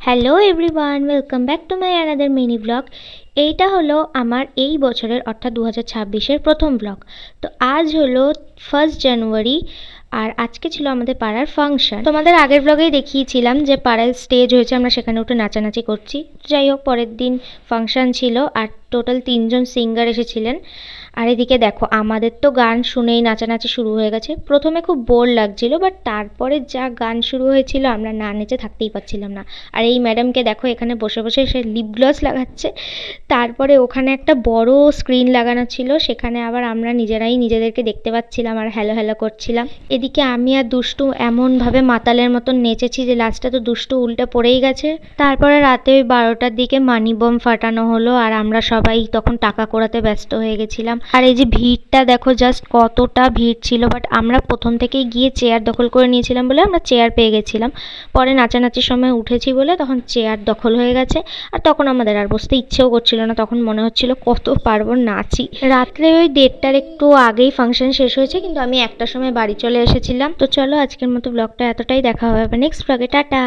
Hello everyone, welcome back to my another mini blog. এইটা হলো আমার এই বছরের অর্থাৎ 2026-এর প্রথম ব্লগ। তো আজ হলো 1 জানুয়ারি আর আজকে ছিল আমাদের পাড়ার ফাংশন। তোমাদের আগের ব্লগেই দেখিয়েছিলাম যে পাড়ায় স্টেজ হয়েছে, আমরা সেখানে উঠে নাচানাচি করছি। যাই হোক, পরের দিন ফাংশন ছিল আর টোটাল 3জন সিঙ্গার এসেছিলেন। আর এদিকে দেখো, আমাদের তো গান শুনেই নাচানাচি শুরু হয়ে গেছে। প্রথমে খুব বোর লাগছিল, বাট তারপরে যা গান শুরু হয়েছিল আমরা না নেচে থাকতেই পারছিলাম না। আর এই ম্যাডামকে দেখো এখানে বসে বসে সে লিপ গ্লস লাগাচ্ছে। তারপরে ওখানে একটা বড় স্ক্রিন লাগানো ছিল, সেখানে আবার আমরা নিজেরাই নিজেদেরকে দেখতে পাচ্ছিলাম আর হ্যালো হ্যালো করছিলাম। এদিকে আমি আর দুষ্টু এমনভাবে মাতালের মতন নেচেছি যে লাস্টে তো দুষ্টু উল্টে পড়েই গেছে। তারপরে রাতে ওই 12টার দিকে মানি বম ফাটানো হলো আর আমরা সবাই তখন টাকা কোড়াতে ব্যস্ত হয়ে গেছিলাম। আর এই যে ভিড়টা দেখো, জাস্ট কতটা ভিড় ছিল। বাট আমরা প্রথম থেকেই গিয়ে চেয়ার দখল করে নিয়েছিলাম বলে আমরা চেয়ার পেয়ে গেছিলাম। পরে নাচানাচির সময় উঠেছি বলে তখন চেয়ার দখল হয়ে গেছে। আর তখন আমাদের আর বসতে ইচ্ছেও করছিল না, তখন মনে হচ্ছিল কত পারবো নাচি। রাত্রে ওই 1:30টার একটু আগেই ফাংশন শেষ হয়েছে, কিন্তু আমি 1টার সময় বাড়ি চলে এসেছিলাম। তো চলো আজকের মতো ব্লগটা এতটাই, দেখা হবে নেক্সট ব্লগে, টাটা।